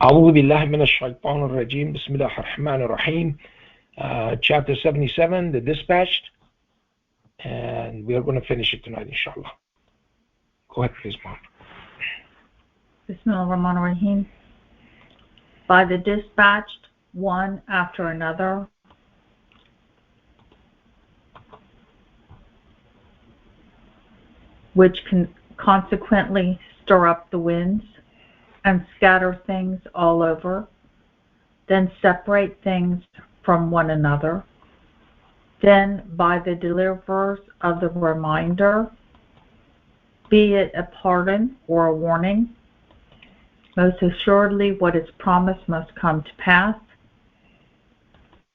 أعوذ بالله من الشيطان الرجيم بسم الله الرحمن الرحيم. Chapter 77, the dispatched, and we are going to finish it tonight, inshallah. Go ahead, please, Mom. Bismillah ar-Rahman ar-Rahim. By the dispatched, one after another, which can consequently stir up the winds and scatter things all over, then separate things from one another, then by the deliverers of the reminder, be it a pardon or a warning, most assuredly what is promised must come to pass.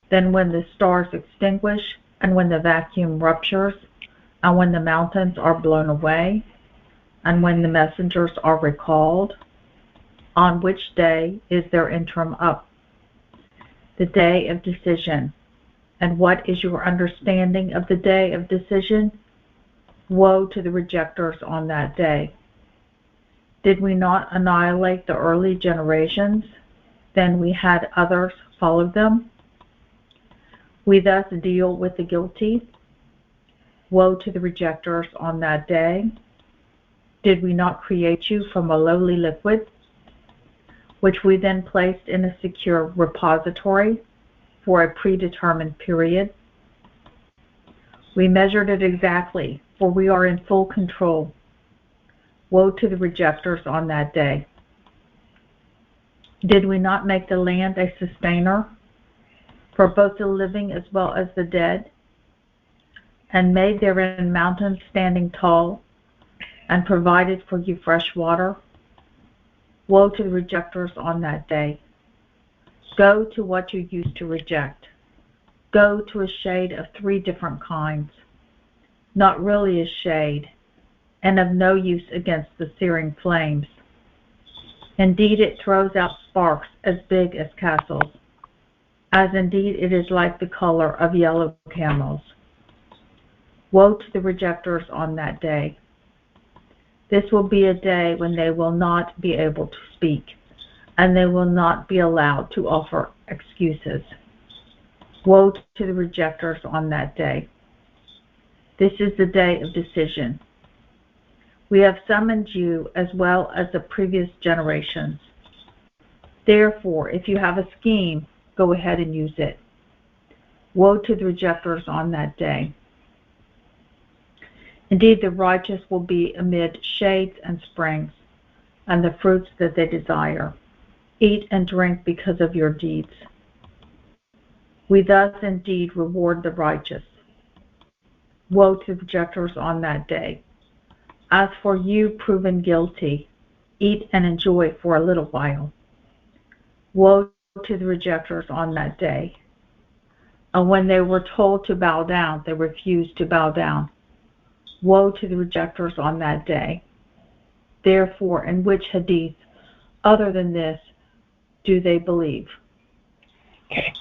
Then when the stars extinguish, and when the vacuum ruptures, and when the mountains are blown away, and when the messengers are recalled, on which day is their interim up? The day of decision. And what is your understanding of the day of decision? Woe to the rejectors on that day. Did we not annihilate the early generations? Then we had others follow them. We thus deal with the guilty. Woe to the rejectors on that day. Did we not create you from a lowly liquid, which we then placed in a secure repository for a predetermined period? We measured it exactly, for we are in full control. Woe to the rejectors on that day. Did we not make the land a sustainer for both the living as well as the dead, and made therein mountains standing tall, and provided for you fresh water? Woe to the rejectors on that day. Go to what you used to reject. Go to a shade of 3 different kinds, not really a shade, and of no use against the searing flames. Indeed, it throws out sparks as big as castles, as indeed it is like the color of yellow camels. Woe to the rejectors on that day. This will be a day when they will not be able to speak, and they will not be allowed to offer excuses. Woe to the rejectors on that day. This is the day of decision. We have summoned you as well as the previous generations. Therefore, if you have a scheme, go ahead and use it. Woe to the rejectors on that day. Indeed, the righteous will be amid shades and springs, and the fruits that they desire. Eat and drink because of your deeds. We thus indeed reward the righteous. Woe to the rejectors on that day. As for you proven guilty, eat and enjoy for a little while. Woe to the rejectors on that day. And when they were told to bow down, they refused to bow down. Woe to the rejectors on that day. Therefore, in which hadith, other than this, do they believe? Okay.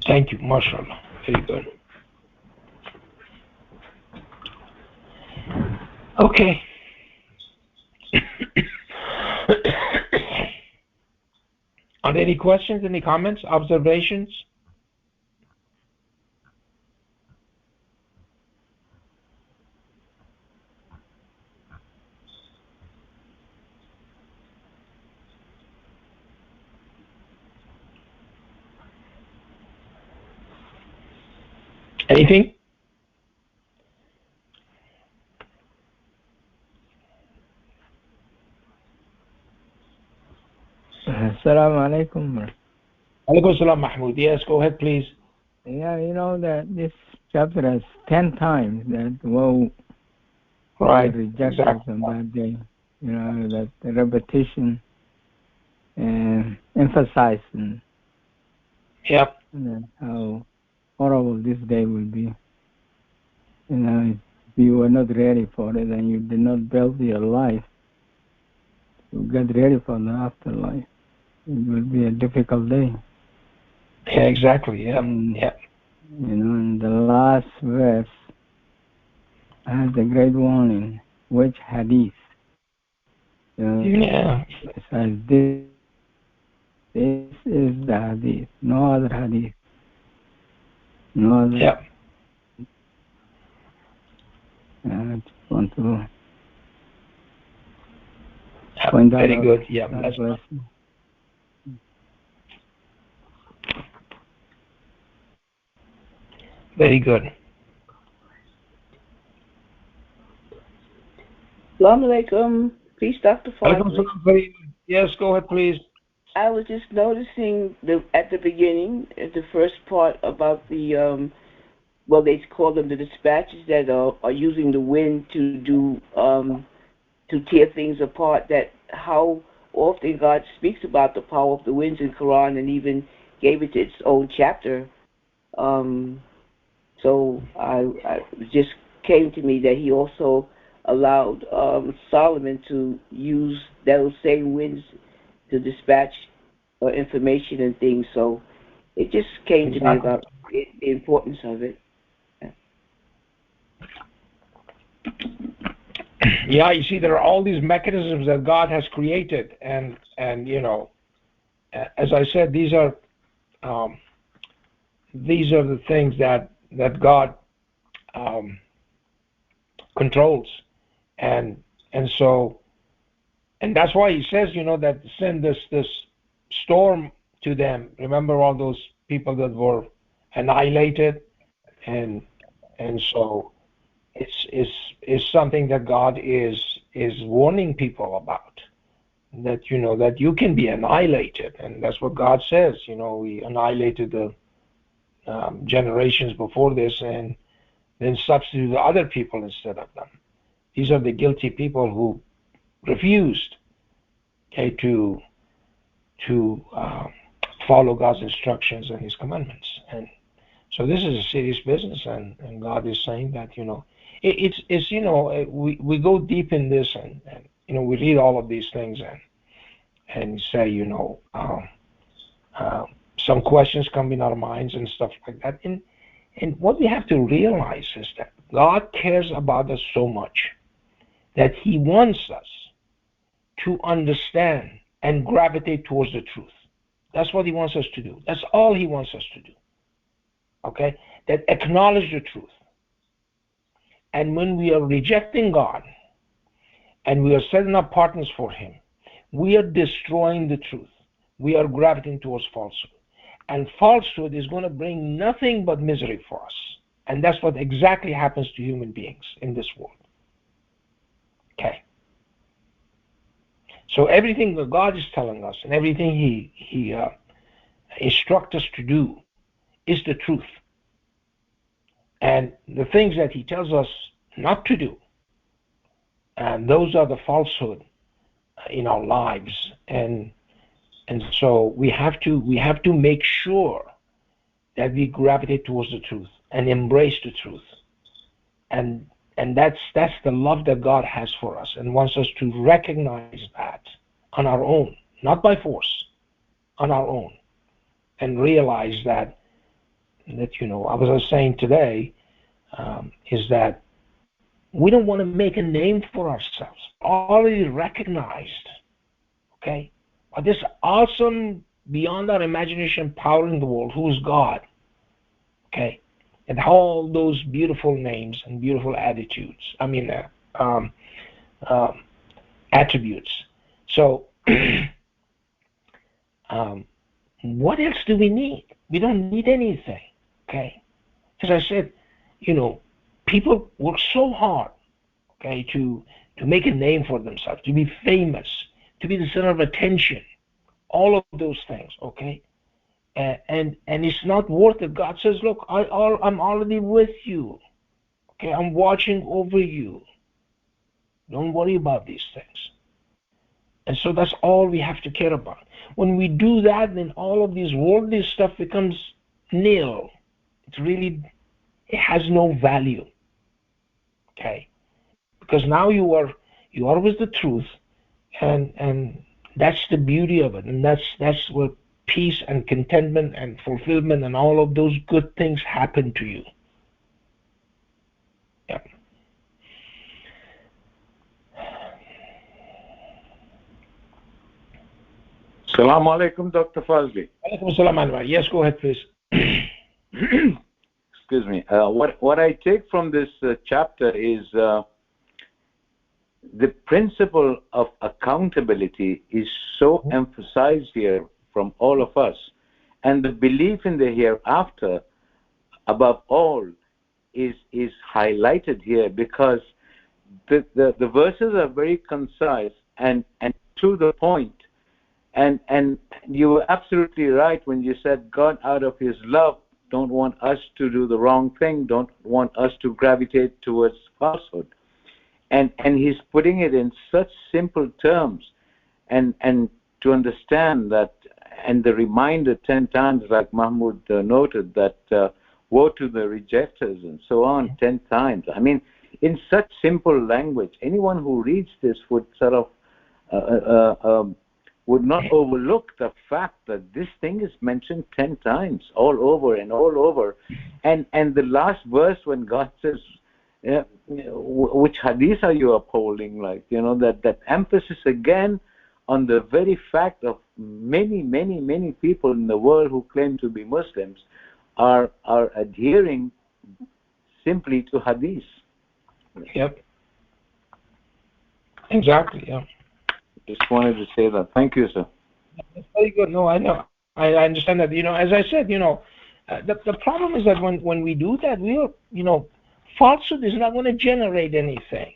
Thank you. MashaAllah. Very good. Okay. Are there any questions, any comments, observations? Anything? Assalamu alaikum. Alaikum salam, Mahmoud. Yes, go ahead, please. Yeah, you know that this chapter has 10 times that woe, Right. rejection Exactly. on that day. You know, that the repetition and emphasizing Yep. how horrible this day will be. You know, if you were not ready for it and you did not build your life to get ready for the afterlife, it will be a difficult day. Yeah, exactly. Yeah. Yeah. You know, in the last verse has a great warning. Which hadith? Yeah. It says this This is the hadith. No other hadith. No other. Yeah. I just want to point that Very out. good. Yeah. God bless you. Very good. Assalamu alaikum. Peace, Dr. Fazely. Yes, go ahead, please. I was just noticing at the beginning, at the first part about the well, they call them the dispatches that are using the wind to do to tear things apart. That how often God speaks about the power of the winds in Quran, and even gave it its own chapter. So I just came to me that He also allowed Solomon to use those same winds to dispatch information and things. So it just came to me about the importance of it. Yeah, you see, there are all these mechanisms that God has created, and as I said, these are the things that God controls, and that's why He says, that send this storm to them. Remember all those people that were annihilated, and so it's something that God is warning people about, that that you can be annihilated, and that's what God says. We annihilated the generations before this, and then substituted other people instead of them. These are the guilty people who refused, to follow God's instructions and His commandments. And so this is a serious business, and God is saying that it's we go deep in this, and we read all of these things, and say some questions come in our minds and stuff like that. And what we have to realize is that God cares about us so much that He wants us to understand and gravitate towards the truth. That's what He wants us to do. That's all He wants us to do. Okay? That acknowledge the truth. And when we are rejecting God and we are setting up partners for Him, we are destroying the truth. We are gravitating towards falsehood. And falsehood is going to bring nothing but misery for us. And that's what exactly happens to human beings in this world. Okay? So everything that God is telling us and everything He instructs us to do is the truth. And the things that He tells us not to do, and those are the falsehood in our lives. And so we have to make sure that we gravitate towards the truth and embrace the truth. And that's the love that God has for us, and wants us to recognize that on our own, not by force, on our own, and realize that I was saying today, is that we don't want to make a name for ourselves. Already recognized, okay, by this awesome, beyond our imagination power in the world, who is God, okay, and all those beautiful names and beautiful attitudes. Attributes. So, what else do we need? We don't need anything, okay? As I said, people work so hard, okay, to make a name for themselves, to be famous, to be the center of attention, all of those things, okay? And it's not worth it. God says, look, I'm already with you, okay? I'm watching over you. Don't worry about these things. And so that's all we have to care about. When we do that, then all of this worldly stuff becomes nil. It has no value, okay? Because now you are with the truth, and that's the beauty of it, and that's where peace and contentment and fulfillment and all of those good things happen to you. Yeah. Assalamu alaikum, Dr. Fazely. Alaikum assalam, Anwar. Yes, go ahead, please. Excuse me. What I take from this chapter is the principle of accountability is so emphasized here from all of us, and the belief in the hereafter, above all, is highlighted here because the verses are very concise and to the point. And you were absolutely right when you said God, out of His love, don't want us to do the wrong thing, don't want us to gravitate towards falsehood. And He's putting it in such simple terms, and to understand that, and the reminder 10 times, like Mahmoud noted, that woe to the rejectors and so on 10 times. I mean, in such simple language, anyone who reads this would sort of would not overlook the fact that this thing is mentioned 10 times, all over and all over. And the last verse, when God says, which hadith are you upholding? Like, that emphasis again on the very fact of many people in the world who claim to be Muslims are adhering simply to hadith. Yep. Exactly, yeah. Just wanted to say that. Thank you, sir. That's very good. No, I know. I understand that. As I said, the problem is that when we do that, falsehood is not going to generate anything.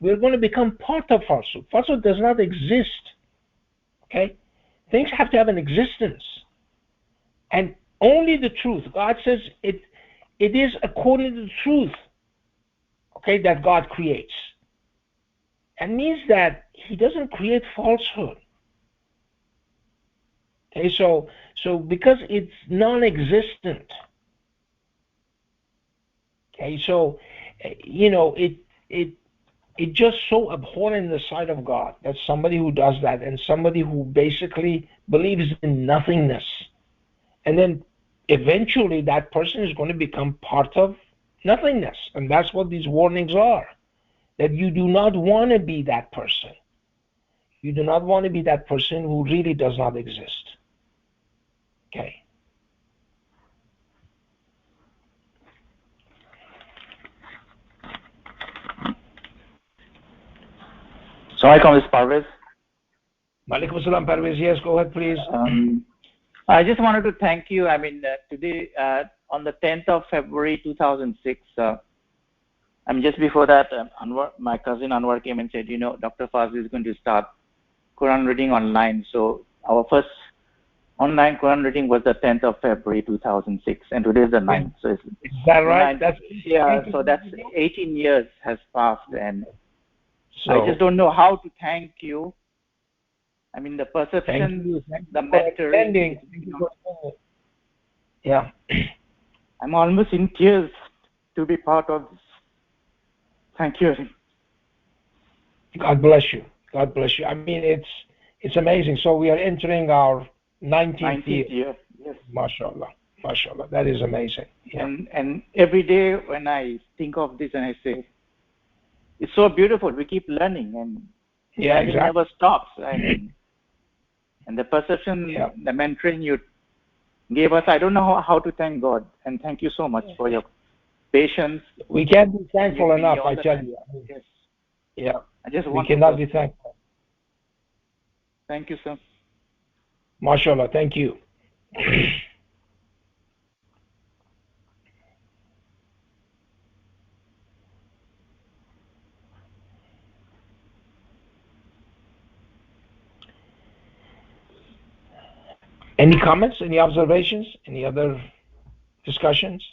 We're going to become part of falsehood. Falsehood does not exist. Okay? Things have to have an existence. And only the truth. God says it is according to the truth, okay, that God creates. It means that He doesn't create falsehood. Okay, so because it's non-existent, okay, so it just so abhorrent in the sight of God that somebody who does that, and somebody who basically believes in nothingness, and then eventually that person is going to become part of nothingness. And that's what these warnings are, that you do not want to be that person. You do not want to be that person who really does not exist. Okay. Assalamualaikum, Ms. Parvez. Malikum Assalam, Parvez. Yes, go ahead, please. I just wanted to thank you. I mean, today, on the 10th of February 2006, just before that, my cousin Anwar came and said, Dr. Fazely is going to start Quran reading online. So our first online Quran reading was the 10th of February 2006, and today is the 9th. So is that right? So that's 18 years has passed, and so, I just don't know how to thank you. I mean, the perception, the mentoring. Yeah. I'm almost in tears to be part of this. Thank you. God bless you. God bless you. I mean, it's amazing. So we are entering our 19th year. Yes. MashaAllah. MashaAllah. That is amazing. Yeah. And every day when I think of this and I say, it's so beautiful. We keep learning, and it never stops. I mean, and the perception, the mentoring you gave us, I don't know how to thank God. And thank you so much for your patience. We can't be thankful enough, I tell you. Yes. Yeah. We cannot be thankful. Thank you, sir. MashaAllah. Thank you. Any comments, any observations, any other discussions?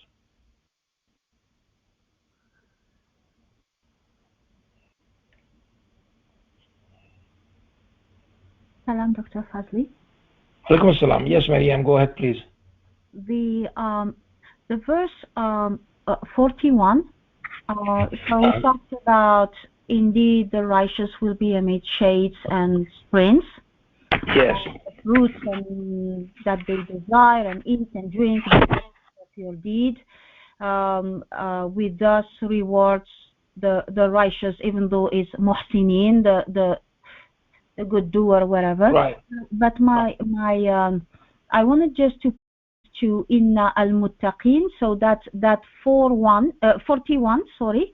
Salam, Dr. Fazely. Alaikum Assalam. Yes, Maryam, go ahead, please. The verse 41, so we talked about, indeed the righteous will be amid shades and springs. Yes. Fruits and that they desire, and eat and drink the fruits of your deed. We thus rewards the righteous, even though it's muhsinin, a good doer, whatever. Right. But I wanted just to Inna al-Muttaqin, so that's that 41, sorry.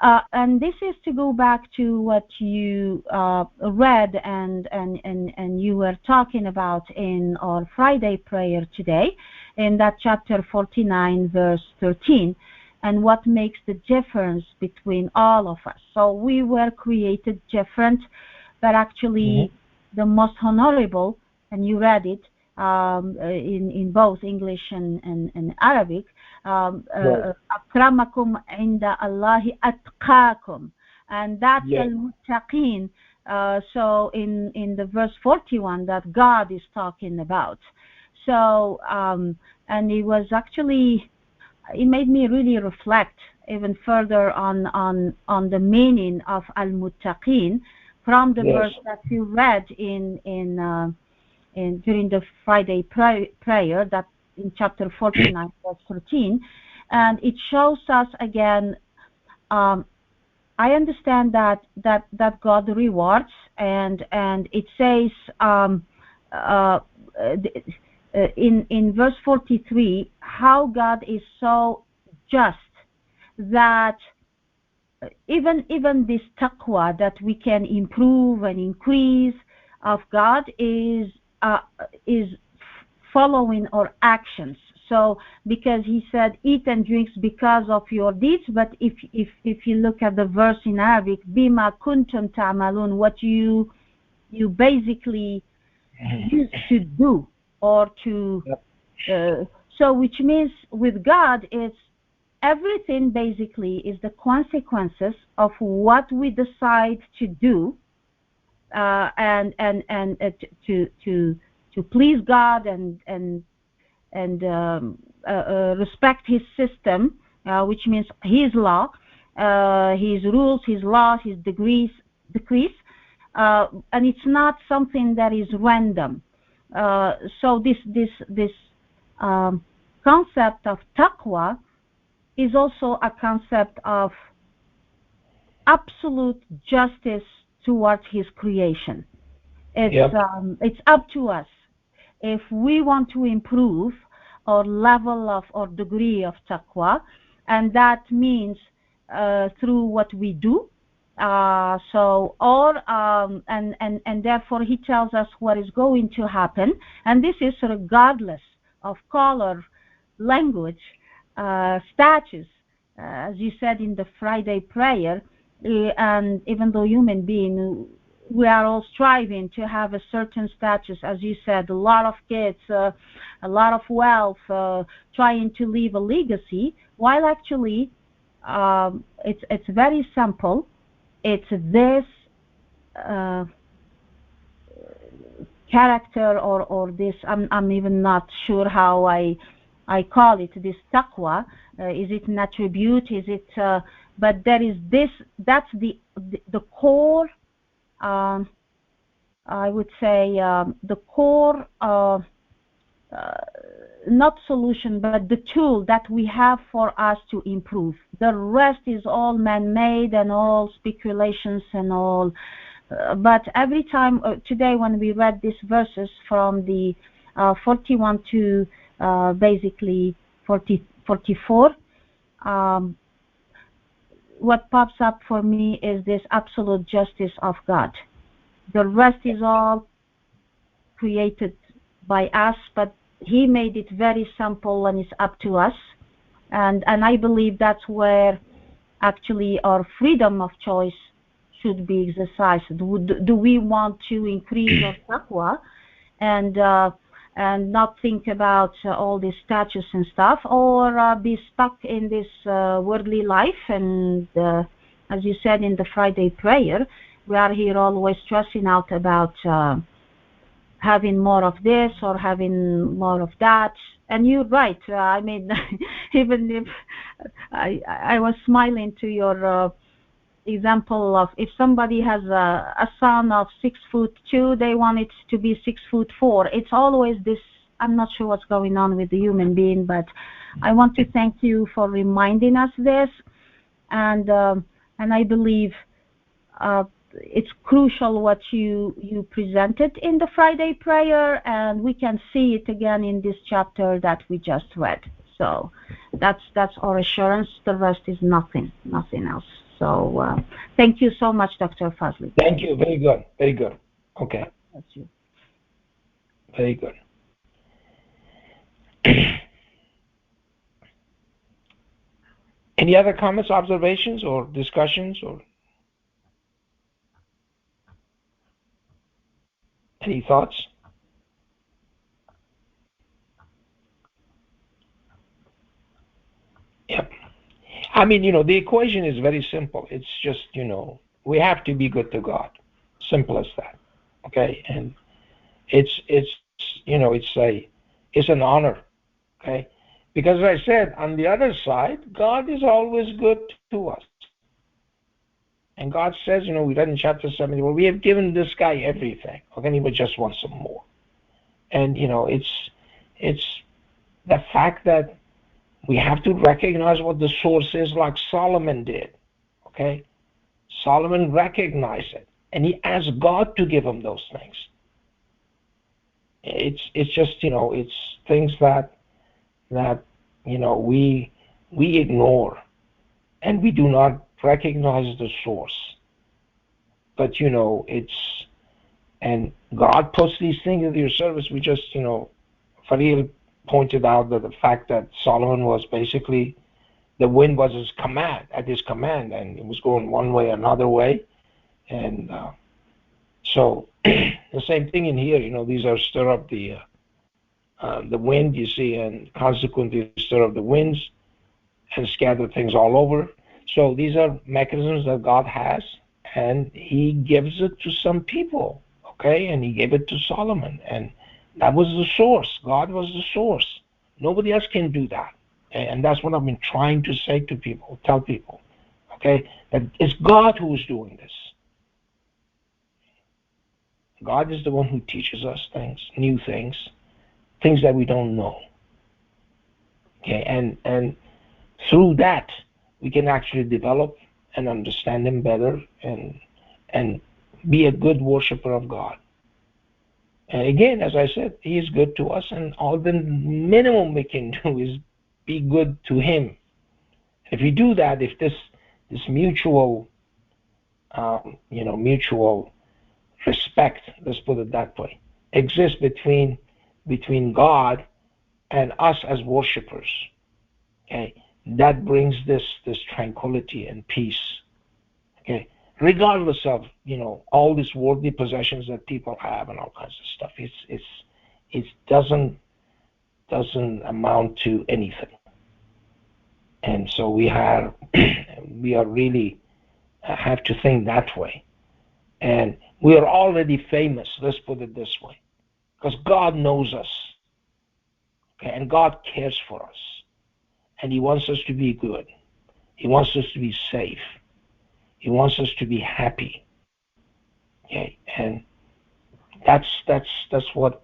And this is to go back to what you read and you were talking about in our Friday prayer today, in that chapter 49, verse 13, and what makes the difference between all of us. So we were created different, but actually the most honorable, and you read it in both English and Arabic, akramakum inda Allahi atqakum, and that's al-muttaqin. So in the verse 41 that God is talking about. So and it was actually, it made me really reflect even further on the meaning of al-muttaqin from the verse that you read in during the Friday prayer, that in chapter 49, verse 13, and it shows us again. I understand that God rewards, and it says in verse 43 how God is so just that even this taqwa that we can improve and increase of God is following our actions. So because he said eat and drinks because of your deeds, but if you look at the verse in Arabic, bima kuntum ta'malun, what you basically used to do or to so which means with God it's everything basically is the consequences of what we decide to do and to please God and respect His system, which means His law, His rules, His laws, His decrees, and it's not something that is random. So this concept of taqwa is also a concept of absolute justice towards His creation. It's up to us if we want to improve our level of or degree of taqwa, and that means through what we do. And therefore He tells us what is going to happen, and this is regardless of color, language, status, as you said in the Friday prayer. And even though human being, we are all striving to have a certain status, as you said, a lot of kids, a lot of wealth, trying to leave a legacy, while actually it's very simple. It's this character or this, I'm even not sure how I call it, this taqwa. Is it an attribute? Is it but there is this, that's the core, I would say the core not solution, but the tool that we have for us to improve. The rest is all man-made and all speculations and all. But every time today when we read these verses from the 41 to basically 44, what pops up for me is this absolute justice of God. The rest is all created by us, but He made it very simple and it's up to us. And I believe that's where actually our freedom of choice should be exercised. Do we want to increase our taqwa and not think about all these statues and stuff, or be stuck in this worldly life? And as you said in the Friday prayer, we are here always stressing out about having more of this or having more of that. And you're right. I mean, even if I was smiling to your example of if somebody has a son of 6'2", they want it to be 6'4". It's always this. I'm not sure what's going on with the human being, but I want to thank you for reminding us this, and I believe it's crucial what you presented in the Friday prayer, and we can see it again in this chapter that we just read. So that's our assurance. The rest is nothing else. So thank you so much, Dr. Fazely. Thank you. Very good. Very good. Okay. That's you. Very good. Any other comments, observations, or discussions, or any thoughts? Yep. I mean, the equation is very simple. It's just, we have to be good to God. Simple as that. Okay? And it's an honor. Okay? Because as I said, on the other side, God is always good to us. And God says, we read in chapter 70, well, we have given this guy everything. Okay, he would just want some more. And, it's the fact that we have to recognize what the source is, like Solomon did. Okay? Solomon recognized it. And he asked God to give him those things. It's just, it's things that we ignore, and we do not recognize the source. But and God puts these things into your service. We just, Fadil pointed out that the fact that Solomon was basically, the wind was at his command, and it was going one way, another way. And so the same thing in here, these are stir up the wind, you see, and consequently stir up the winds and scatter things all over. So these are mechanisms that God has, and he gives it to some people, okay? And he gave it to Solomon, and that was the source. God was the source. Nobody else can do that. And that's what I've been trying to say to people, tell people, okay? That it's God who is doing this. God is the one who teaches us things, new things that we don't know. Okay, and through that, we can actually develop and understand him better and be a good worshiper of God. And again, as I said, he is good to us, and all the minimum we can do is be good to him. If we do that, if this mutual, mutual respect, let's put it that way, exists between God and us as worshipers, okay, that brings this tranquility and peace, okay, regardless of all these worldly possessions that people have and all kinds of stuff. It doesn't amount to anything. And so we are really have to think that way. And we are already famous, let's put it this way, because God knows us, okay, and God cares for us, and he wants us to be good. He wants us to be safe. He wants us to be happy. Okay, and that's what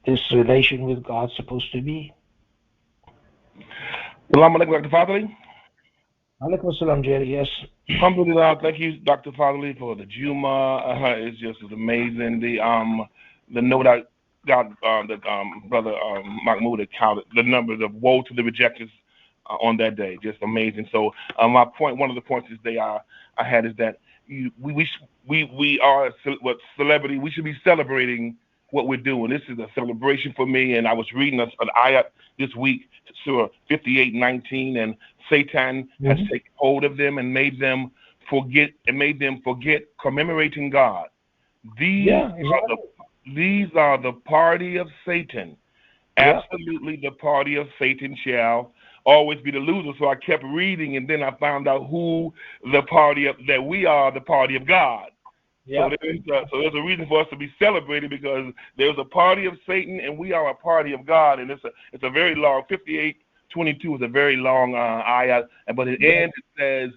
this relation with God's supposed to be. Salam alaikum, Dr. Fazely. Alaikum salam, Jerry. Yes. Alhamdulillah. Thank you, Dr. Fazely, for the Juma. It's just amazing. The note I got, Brother Mahmoud had counted the numbers of woe to the rejectors on that day. Just amazing. So my point, one of the points today I had is that we are what celebrity. We should be celebrating what we're doing. This is a celebration for me. And I was reading an ayat this week, Surah 58:19, and Satan has taken hold of them and made them forget commemorating God. These are the party of Satan. Absolutely, the party of Satan shall always be the loser. So I kept reading, and then I found out who the party of that we are, the party of God. So there's a reason for us to be celebrated, because there's a party of Satan and we are a party of God, and it's a very long 58:22 is a very long ayah, but at the end it says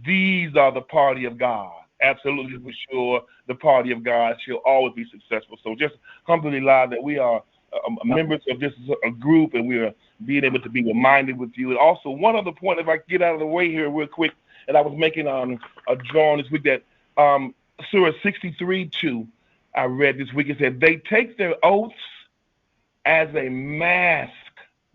these are the party of God. Absolutely, for sure, the party of God shall always be successful. So just alhamdulillah that we are members of this group, and we are being able to be reminded with you. And also one other point, if I get out of the way here real quick, and I was making a drawing this week that Surah 63:2, I read this week. It said, they take their oaths as a mask.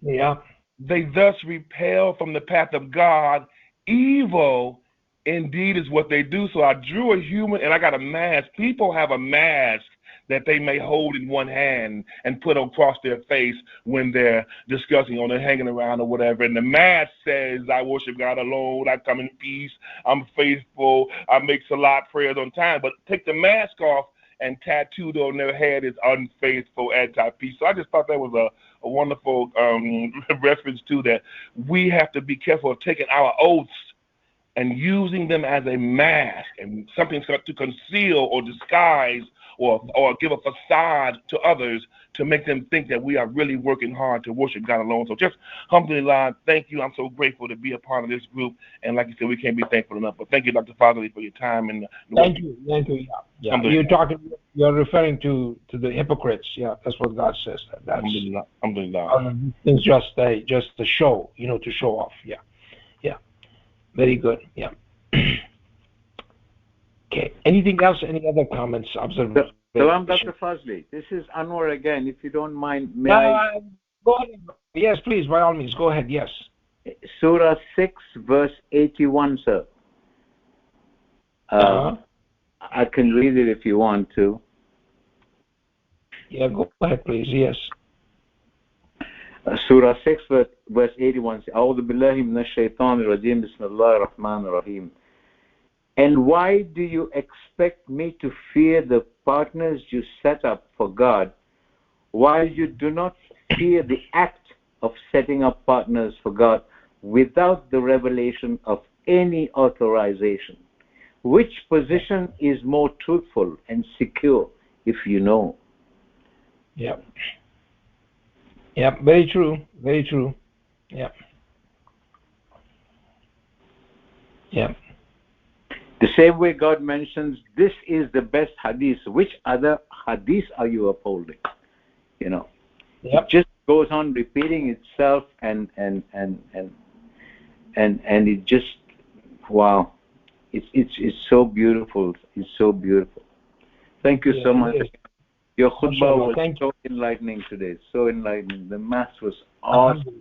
Yeah. They thus repel from the path of God. Evil indeed is what they do. So I drew a human and I got a mask. People have a mask that they may hold in one hand and put across their face when they're discussing or they're hanging around or whatever. And the mask says, I worship God alone. I come in peace. I'm faithful. I make salat prayers on time. But take the mask off and tattooed on their head is unfaithful, anti-peace. So I just thought that was a wonderful reference to that. We have to be careful of taking our oaths and using them as a mask and something to conceal or disguise or give a facade to others to make them think that we are really working hard to worship God alone. So just alhamdulillah, thank you. I'm so grateful to be a part of this group. And like you said, we can't be thankful enough. But thank you, Dr. Fazely, for your time. And thank you. Yeah. You're referring to the hypocrites. Yeah, that's what God says. That's alhamdulillah. It's just a show, to show off. Yeah. Very good. Yeah. Okay. Anything else? Any other comments, observations? Salam, Dr. Fazely. This is Anwar again. If you don't mind, may I? Go ahead. Yes, please. By all means, go ahead. Yes. Surah 6, verse 81, sir. I can read it if you want to. Yeah, go ahead, please. Yes. Surah 6, verse 81. A'udhu billahi minash shaitanir rajim. Bismillahir rahmanir rahim. And why do you expect me to fear the partners you set up for God, while you do not fear the act of setting up partners for God without the revelation of any authorization? Which position is more truthful and secure, if you know? Yep. Yep, very true. Very true. Yep. Yep. The same way God mentions, this is the best hadith. Which other hadith are you upholding? Yep. It just goes on repeating itself, and it just, wow, it's so beautiful. It's so beautiful. Thank you so much. Your khutbah was so enlightening today. So enlightening. The mass was awesome.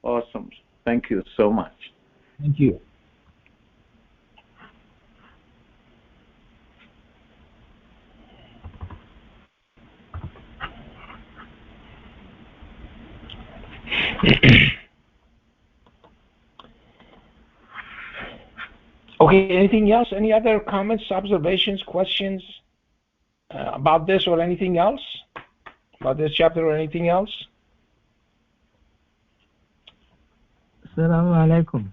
Awesome. Thank you so much. Thank you. Okay, anything else? Any other comments, observations, questions about this or anything else? About this chapter or anything else? Assalamu alaikum.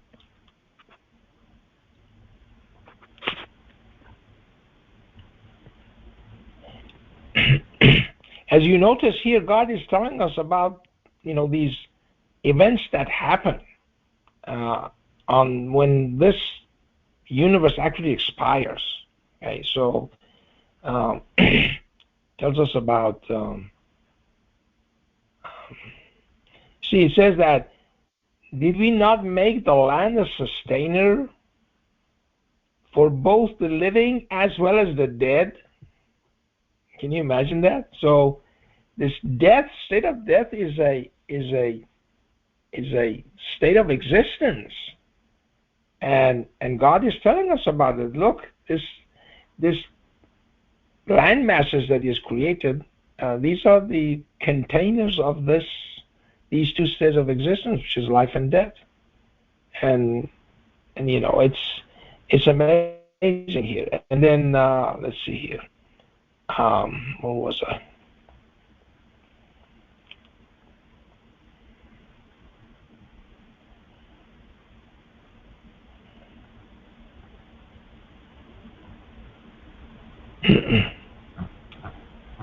As you notice here, God is telling us about, these events that happen on when this universe actually expires. Okay, so tells us about. See, it says that, did we not make the land a sustainer for both the living as well as the dead? Can you imagine that? So this state of death is a state of existence, and God is telling us about it. Look, this land masses that is created, these are the containers of these two states of existence, which is life and death, and it's amazing here. And then let's see here. What was I?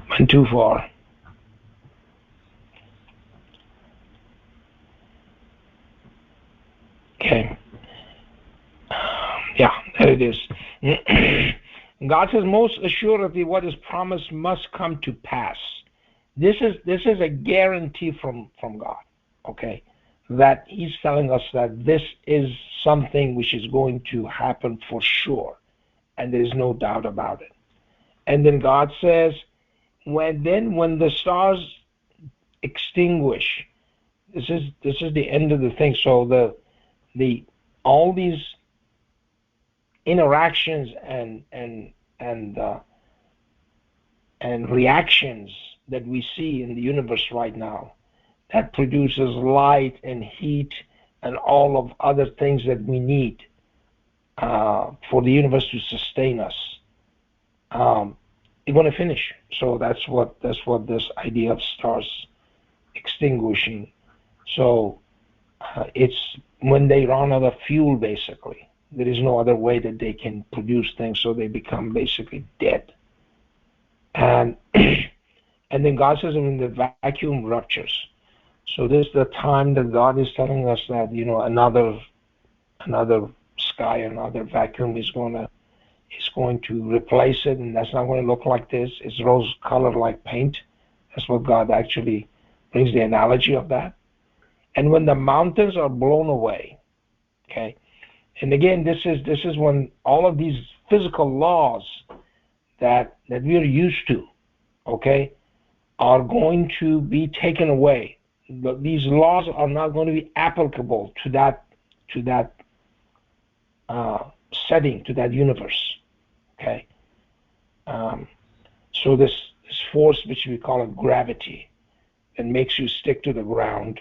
Went too far. Okay. Yeah, there it is. God says, most assuredly what is promised must come to pass. This is a guarantee from God, okay? That He's telling us that this is something which is going to happen for sure. and there is no doubt about it. And then God says, when the stars extinguish, this is the end of the thing. So the all these interactions and reactions that we see in the universe right now, that produces light and heat and all of other things that we need for the universe to sustain us, it's going to finish. So that's what this idea of stars extinguishing. So it's when they run out of fuel, basically. There is no other way that they can produce things, so they become basically dead. And and then God says when the vacuum ruptures. So this is the time that God is telling us that, you know, another sky, another vacuum is going to replace it, and that's not going to look like this. It's rose colored like paint. That's what God actually brings the analogy of that. And when the mountains are blown away, okay, and again, this is when all of these physical laws that we're used to, okay, are going to be taken away. These laws are not going to be applicable to that setting, to that universe, okay. So this force, which we call it gravity, that makes you stick to the ground,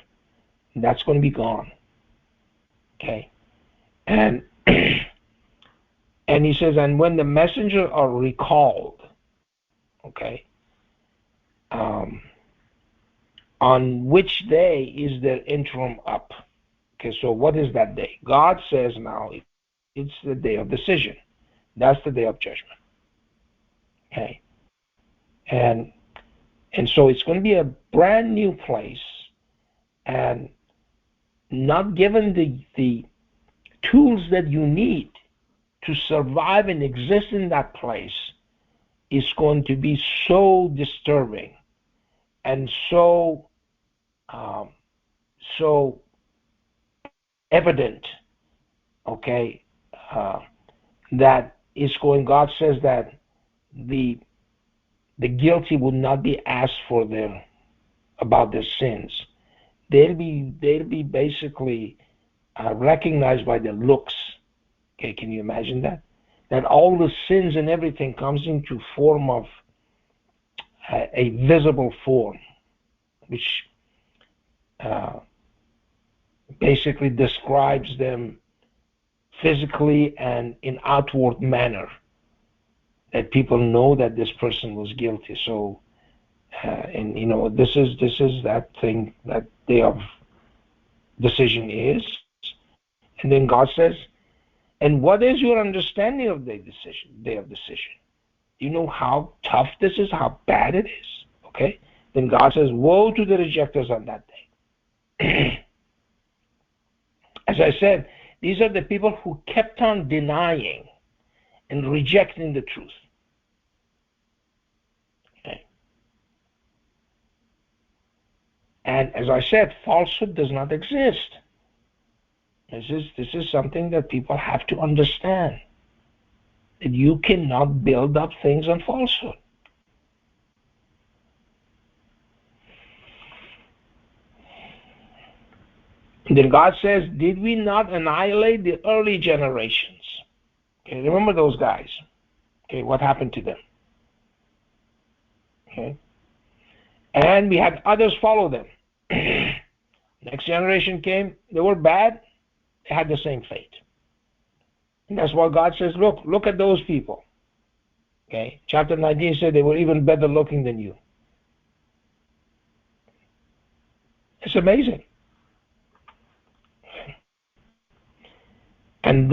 that's going to be gone, okay. And and he says, and when the messengers are recalled, okay, on which day is their interim up? Okay, so what is that day? God says now it's the day of decision. That's the day of judgment. Okay, and so it's going to be a brand new place, and not given the tools that you need to survive and exist in that place is going to be so disturbing and so evident, okay, that is going. God says that the guilty will not be asked for about their sins. They'll be basically recognized by their looks. Okay, can you imagine that? That all the sins and everything comes into form of a visible form, which basically describes them physically and in outward manner, that people know that this person was guilty. So, and you know, this is that thing that day of decision is. And then God says, and what is your understanding of the day of decision? You know how tough this is, how bad it is. Okay? Then God says, woe to the rejectors on that day. As I said, these are the people who kept on denying and rejecting the truth. Okay? And as I said, falsehood does not exist. This is something that people have to understand. That you cannot build up things on falsehood. And then God says, did we not annihilate the early generations? Okay, remember those guys. Okay, what happened to them? Okay. And we had others follow them. Next generation came, they were bad, they had the same fate. And that's why God says, look at those people. Okay, chapter 19 said they were even better looking than you. It's amazing. And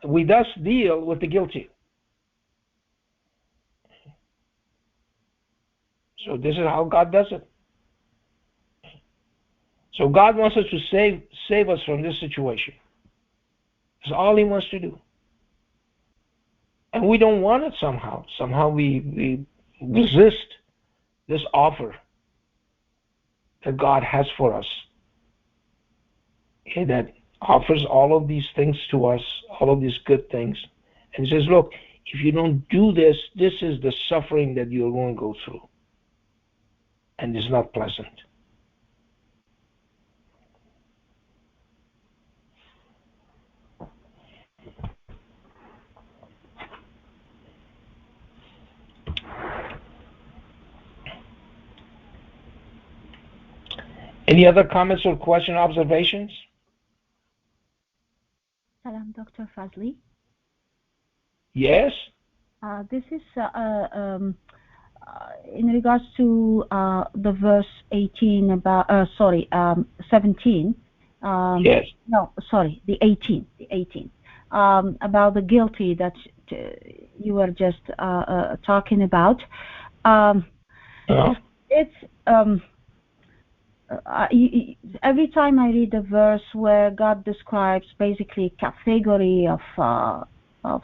we deal with the guilty. So this is how God does it. So God wants us to save us from this situation. That's all He wants to do. And we don't want it somehow. Somehow we resist this offer that God has for us. Okay, that offers all of these things to us, all of these good things. And He says, look, If you don't do this, this is the suffering that you're going to go through. And it's not pleasant. Any other comments or question observations? Salam, Dr. Fazly. Yes? This is in regards to the verse 18 about, 17. Yes. No, sorry, the 18. About the guilty that you were just talking about. It's every time I read a verse where God describes basically a category of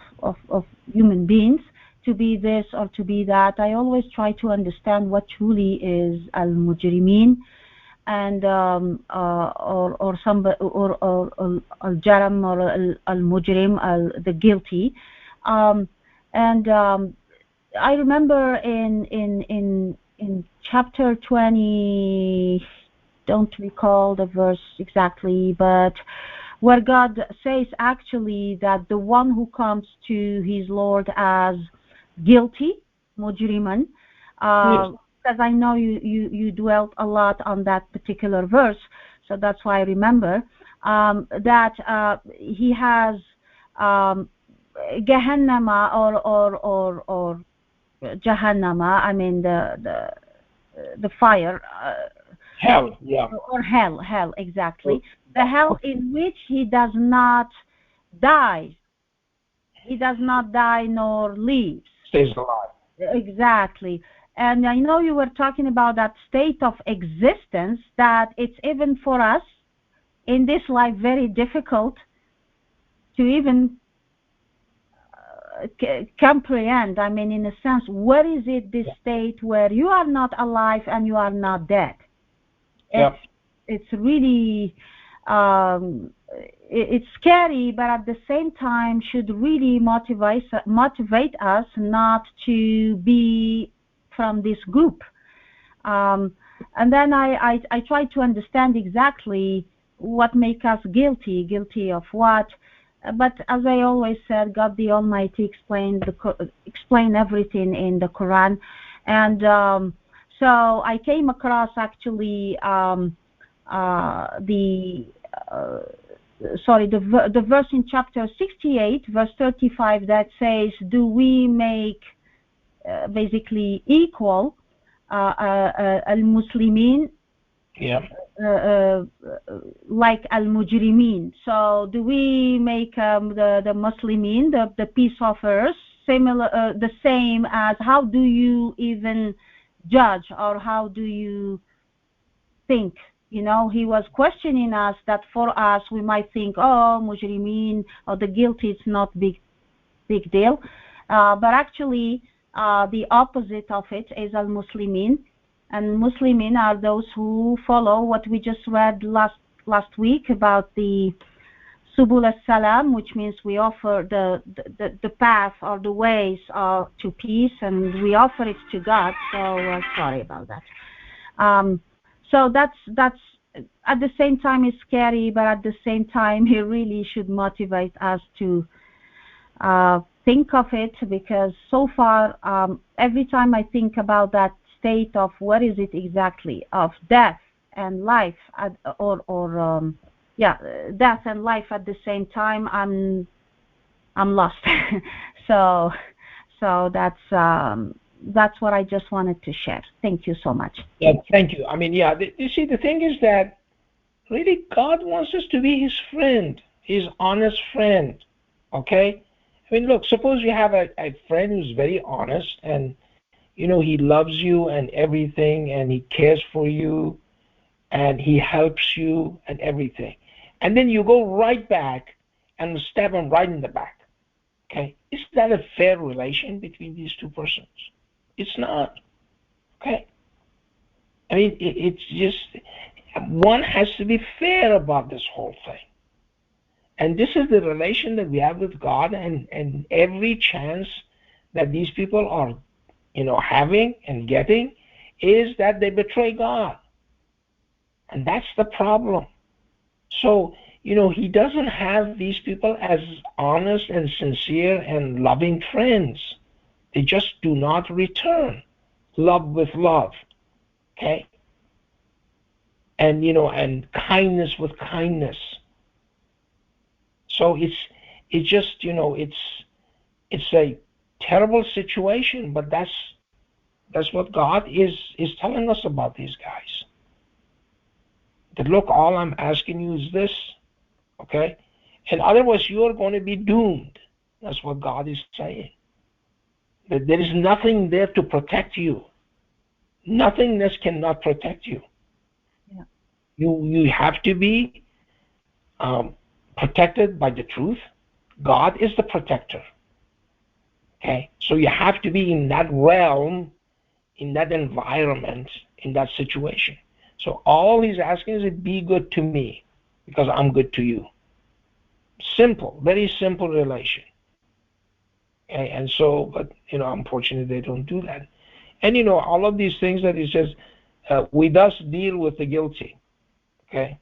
human beings to be this or to be that, I always try to understand what truly is al-mujrimin and or somebody or al-jaram or al-mujrim, the guilty, and I remember in chapter 20, don't recall the verse exactly, but where God says actually that the one who comes to his Lord as guilty, mujriman, because I know you dwelt a lot on that particular verse, so that's why I remember that he has Gehennama or Jahannama, I mean the fire, hell, yeah, or hell, exactly. The hell in which he does not die. He does not die nor leaves. Stays alive. Exactly. And I know you were talking about that state of existence, that it's even for us in this life very difficult to even comprehend. I mean, in a sense, where is it this state where you are not alive and you are not dead? It's really it's scary, but at the same time should really motivate us not to be from this group. And then I try to understand exactly what makes us guilty of what. But as I always said, God the Almighty explain everything in the Quran, and so I came across actually the verse in chapter 68, verse 35, that says, "Do we make basically equal al-Muslimin?" Like al-mujrimin. So do we make the Muslimin, the peace offerers, similar, the same as? How do you even judge, or how do you think? You know, he was questioning us that for us we might think, oh, mujrimin or the guilty, it's not big deal, but actually the opposite of it is al-Muslimin. And Muslimin are those who follow what we just read last week about the Subul as-Salam, which means we offer the path or the ways to peace, and we offer it to God. So sorry about that. So that's at the same time it's scary, but at the same time it really should motivate us to think of it, because so far every time I think about that state of what is it exactly of death and life, death and life at the same time, I'm lost. so that's what I just wanted to share. Thank you so much. Yeah, thank you. I mean, you see, the thing is that really God wants us to be his friend, his honest friend. Okay? I mean, look, suppose you have a friend who's very honest, and you know, he loves you and everything, and he cares for you, and he helps you and everything. And then you go right back and stab him right in the back. Okay? Is that a fair relation between these two persons? It's not. Okay? I mean, it's just, one has to be fair about this whole thing. And this is the relation that we have with God, and every chance that these people are, having and getting is that they betray God. And that's the problem. So, he doesn't have these people as honest and sincere and loving friends. They just do not return love with love. Okay? And, and kindness with kindness. So it's just, it's a terrible situation, but that's what God is telling us about these guys. That look, all I'm asking you is this, okay? And otherwise you're going to be doomed. That's what God is saying. That there is nothing there to protect you. Nothingness cannot protect you. Yeah. You have to be protected by the truth. God is the protector. Okay? So you have to be in that realm, in that environment, in that situation. So all he's asking is, be good to me because I'm good to you. Simple, very simple relation. Okay? And so, but, unfortunately they don't do that. And, all of these things that he says, we thus deal with the guilty. Okay?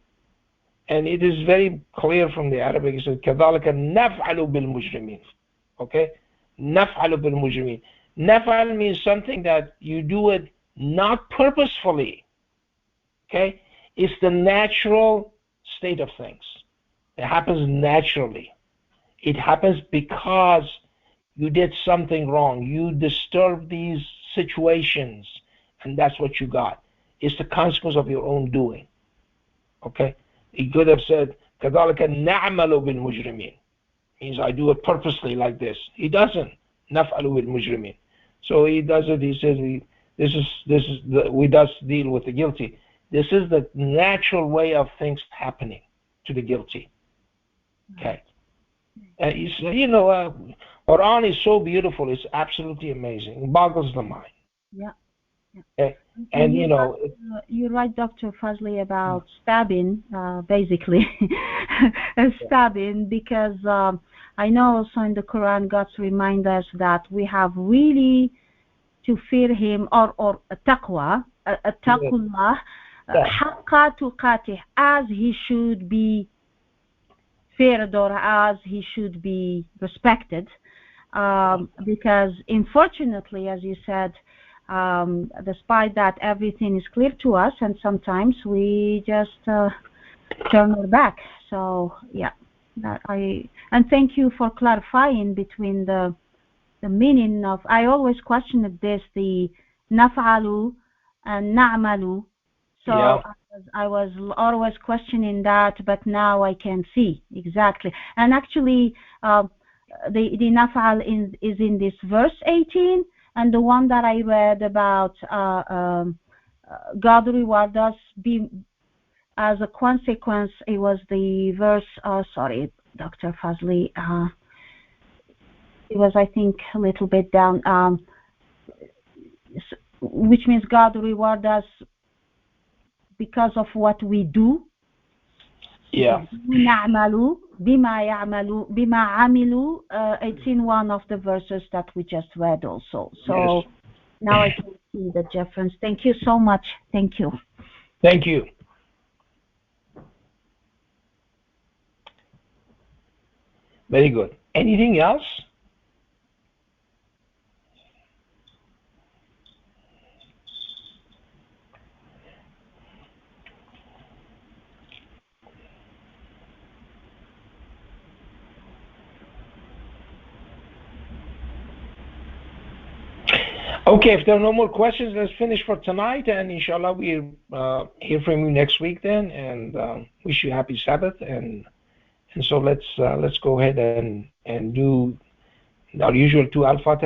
And it is very clear from the Arabic. It says, كَذَلِكَ نَفْعَلُ بِالْمُجْرِمِينَ. Okay? نَفْعَلُ بِالْمُجْرِمِينَ. Naf'al means something that you do it not purposefully. Okay? It's the natural state of things. It happens naturally. It happens because you did something wrong. You disturbed these situations, and that's what you got. It's the consequence of your own doing. Okay? He could have said, كَذَلِكَ نَعْمَلُ بِالْمُجْرِمِينَ. Means I do it purposely like this. He doesn't. نَفْعَلُ بِالْمُجْرِمِينَ. So he does it. He says, we thus deal with the guilty. This is the natural way of things happening to the guilty. Okay. Quran is so beautiful. It's absolutely amazing. It boggles the mind. Yeah. Okay. And you're right, Dr. Fazely, about stabbing, basically, stabbing, because I know also in the Quran, God reminds us that we have really to fear Him, or taqwa, taqullah, haqqa tuqatih, as He should be feared or as He should be respected, because unfortunately, as you said, despite that everything is clear to us, and sometimes we just turn our back. So yeah, and thank you for clarifying between the meaning of, I always questioned this, the naf'alu and na'malu. So yeah. I was always questioning that, but now I can see exactly. And actually, the naf'al is in this verse 18, and the one that I read about God reward us as a consequence, it was the verse, sorry, Dr. Fazely, it was, I think, a little bit down, which means God reward us because of what we do. Yeah. بما عملوا, it's in one of the verses that we just read also. So yes. Now I can see the difference. Thank you so much. Thank you. Thank you. Very good. Anything else? Okay, if there are no more questions, let's finish for tonight, and inshallah we'll hear from you next week then, and wish you happy Sabbath, and so let's go ahead and do our usual 2 Al-Fatiha.